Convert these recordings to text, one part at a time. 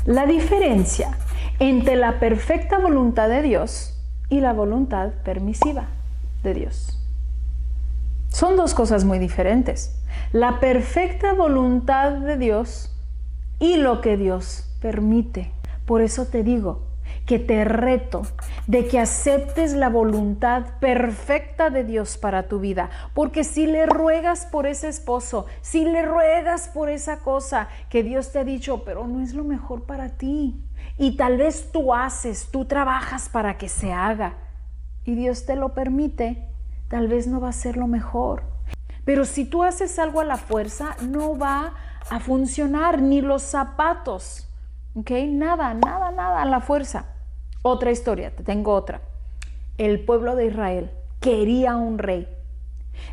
La diferencia entre la perfecta voluntad de Dios y la voluntad permisiva de Dios. Son dos cosas muy diferentes. La perfecta voluntad de Dios y lo que Dios permite. Por eso te digo que te reto de que aceptes la voluntad perfecta de Dios para tu vida. Porque si le ruegas por ese esposo, si le ruegas por esa cosa que Dios te ha dicho, pero no es lo mejor para ti. Y tal vez tú trabajas para que se haga. Y Dios te lo permite, tal vez no va a ser lo mejor. Pero si tú haces algo a la fuerza, no va a funcionar, ni los zapatos. ¿Ok? Nada a la fuerza. Otra historia, te tengo otra. El pueblo de Israel quería un rey.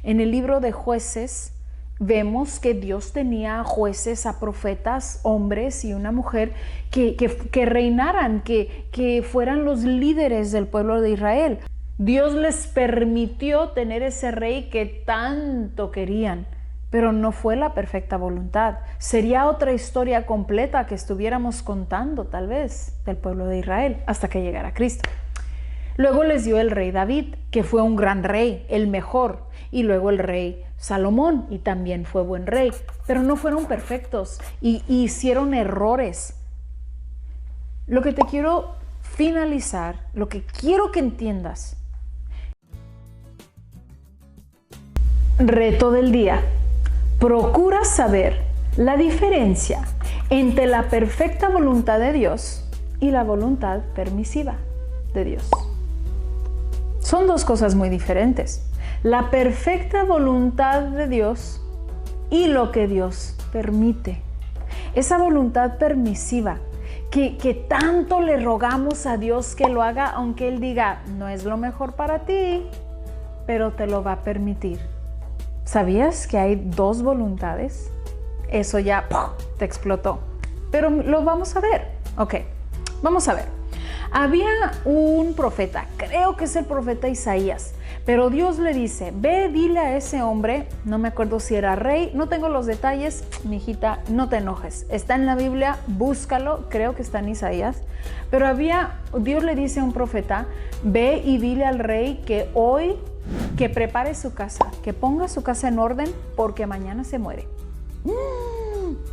En el libro de Jueces vemos que Dios tenía a jueces, a profetas, hombres y una mujer que reinaran, que fueran los líderes del pueblo de Israel. Dios les permitió tener ese rey que tanto querían, pero no fue la perfecta voluntad. Sería otra historia completa que estuviéramos contando, tal vez, del pueblo de Israel, hasta que llegara Cristo. Luego les dio el rey David, que fue un gran rey, el mejor, y luego el rey Salomón, y también fue buen rey, pero no fueron perfectos y hicieron errores. Lo que te quiero finalizar, lo que quiero que entiendas. Reto del día. Procura saber la diferencia entre la perfecta voluntad de Dios y la voluntad permisiva de Dios. Son dos cosas muy diferentes. La perfecta voluntad de Dios y lo que Dios permite. Esa voluntad permisiva que tanto le rogamos a Dios que lo haga, aunque Él diga, no es lo mejor para ti, pero te lo va a permitir. ¿Sabías que hay dos voluntades? Eso ya te explotó. Pero lo vamos a ver. Ok, vamos a ver. Había un profeta, creo que es el profeta Isaías, pero Dios le dice, ve, dile a ese hombre, no me acuerdo si era rey, no tengo los detalles, mijita, no te enojes. Está en la Biblia, búscalo, creo que está en Isaías. Pero Dios le dice a un profeta, ve y dile al rey que hoy que prepare su casa, que ponga su casa en orden porque mañana se muere.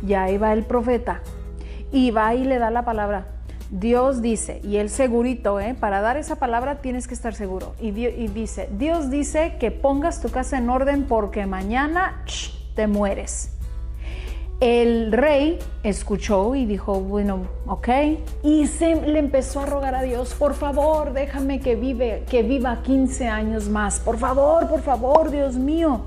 Y ahí va el profeta y va y le da la palabra. Dios dice, y él segurito, para dar esa palabra tienes que estar seguro. Y dice, Dios dice que pongas tu casa en orden porque mañana te mueres. El rey escuchó y dijo, bueno, ok. Y le empezó a rogar a Dios, por favor, déjame que viva 15 años más. Por favor, Dios mío.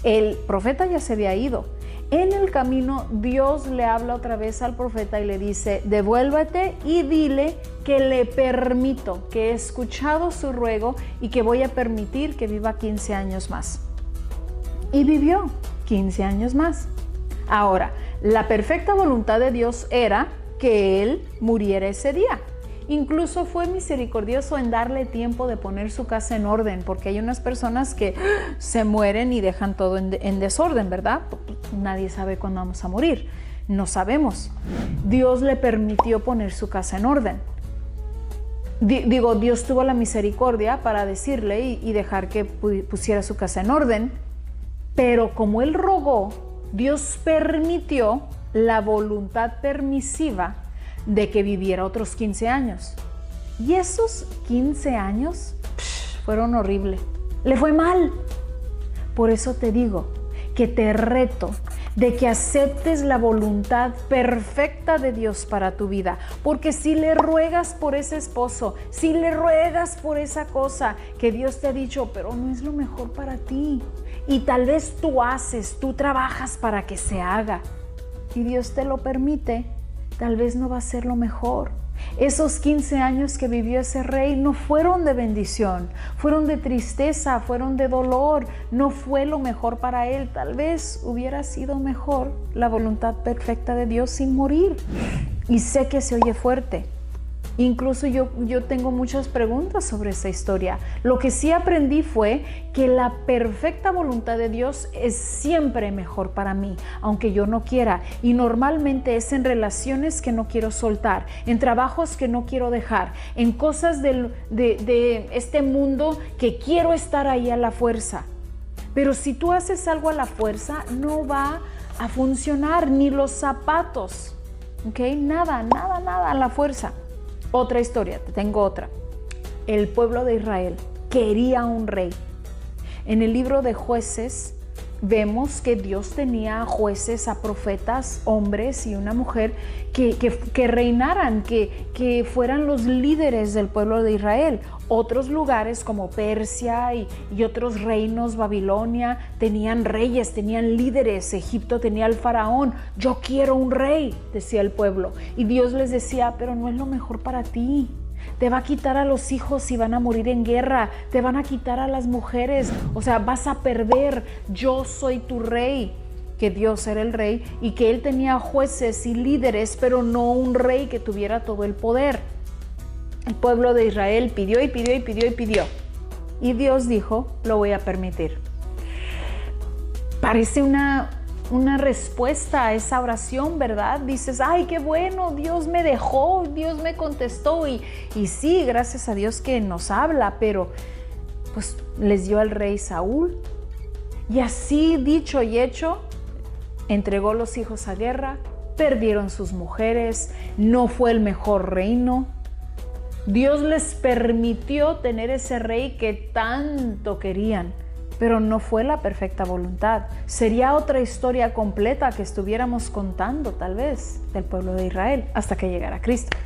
El profeta ya se había ido. En el camino, Dios le habla otra vez al profeta y le dice, devuélvete y dile que le permito, que he escuchado su ruego y que voy a permitir que viva 15 años más. Y vivió 15 años más. Ahora, la perfecta voluntad de Dios era que él muriera ese día. Incluso fue misericordioso en darle tiempo de poner su casa en orden, porque hay unas personas que se mueren y dejan todo en desorden, ¿verdad? Nadie sabe cuándo vamos a morir, no sabemos. Dios le permitió poner su casa en orden. Dios tuvo la misericordia para decirle y dejar que pusiera su casa en orden, pero como él rogó, Dios permitió la voluntad permisiva de que viviera otros 15 años. Y esos 15 años fueron horribles. Le fue mal. Por eso te digo que te reto de que aceptes la voluntad perfecta de Dios para tu vida. Porque si le ruegas por ese esposo, si le ruegas por esa cosa que Dios te ha dicho, pero no es lo mejor para ti. Y tal vez tú trabajas para que se haga. Y Dios te lo permite, tal vez no va a ser lo mejor. Esos 15 años que vivió ese rey no fueron de bendición, fueron de tristeza, fueron de dolor, no fue lo mejor para él. Tal vez hubiera sido mejor la voluntad perfecta de Dios sin morir. Y sé que se oye fuerte, Incluso yo tengo muchas preguntas sobre esa historia. Lo que sí aprendí fue que la perfecta voluntad de Dios es siempre mejor para mí, aunque yo no quiera. Y normalmente es en relaciones que no quiero soltar, en trabajos que no quiero dejar, en cosas de este mundo que quiero estar ahí a la fuerza. Pero si tú haces algo a la fuerza, no va a funcionar, ni los zapatos. ¿Ok? Nada a la fuerza. Otra historia, te tengo otra. El pueblo de Israel quería un rey. En el libro de Jueces vemos que Dios tenía a jueces, a profetas, hombres y una mujer que reinaran, que fueran los líderes del pueblo de Israel. Otros lugares como Persia y otros reinos, Babilonia, tenían reyes, tenían líderes. Egipto tenía al faraón. Yo quiero un rey, decía el pueblo. Y Dios les decía, pero no es lo mejor para ti. Te va a quitar a los hijos y van a morir en guerra. Te van a quitar a las mujeres. O sea, vas a perder. Yo soy tu rey. Que Dios era el rey y que Él tenía jueces y líderes, pero no un rey que tuviera todo el poder. El pueblo de Israel pidió y pidió y pidió y pidió. Y Dios dijo, lo voy a permitir. Parece una respuesta a esa oración, ¿verdad? Dices, ay, qué bueno, Dios me dejó, Dios me contestó. Y sí, gracias a Dios que nos habla, pero pues les dio al rey Saúl. Y así, dicho y hecho, entregó los hijos a guerra, perdieron sus mujeres, no fue el mejor reino. Dios les permitió tener ese rey que tanto querían, pero no fue la perfecta voluntad. Sería otra historia completa que estuviéramos contando, tal vez, del pueblo de Israel, hasta que llegara Cristo.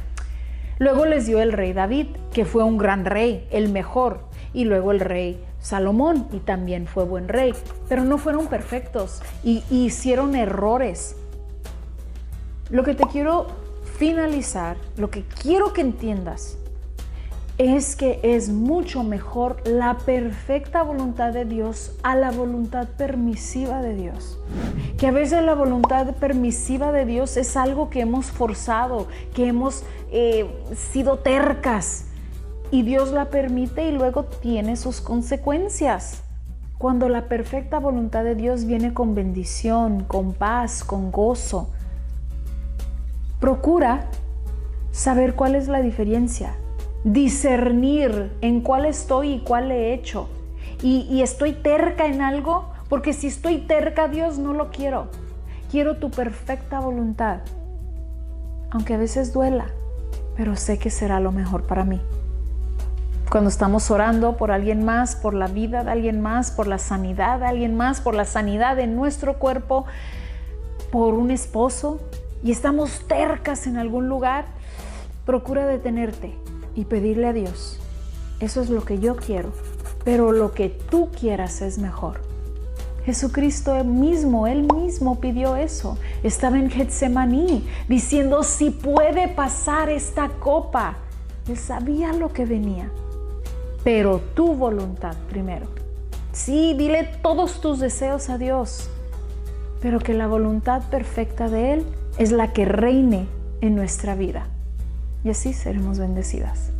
Luego les dio el rey David, que fue un gran rey, el mejor, y luego el rey Salomón, y también fue buen rey, pero no fueron perfectos y hicieron errores. Lo que te quiero finalizar, lo que quiero que entiendas, es que es mucho mejor la perfecta voluntad de Dios a la voluntad permisiva de Dios. Que a veces la voluntad permisiva de Dios es algo que hemos forzado, que hemos sido tercas, y Dios la permite y luego tiene sus consecuencias. Cuando la perfecta voluntad de Dios viene con bendición, con paz, con gozo. Procura saber cuál es la diferencia. Discernir en cuál estoy y cuál he hecho. Y estoy terca en algo, porque si estoy terca, Dios, no lo quiero. Quiero tu perfecta voluntad. Aunque a veces duela, pero sé que será lo mejor para mí. Cuando estamos orando por alguien más, por la vida de alguien más, por la sanidad de alguien más, por la sanidad de nuestro cuerpo, por un esposo, y estamos tercas en algún lugar, procura detenerte y pedirle a Dios, eso es lo que yo quiero, pero lo que tú quieras es mejor. Jesucristo Él mismo pidió eso. Estaba en Getsemaní diciendo, si puede pasar esta copa. Él sabía lo que venía, pero tu voluntad primero. Sí, dile todos tus deseos a Dios, pero que la voluntad perfecta de Él es la que reine en nuestra vida. Y así seremos bendecidas.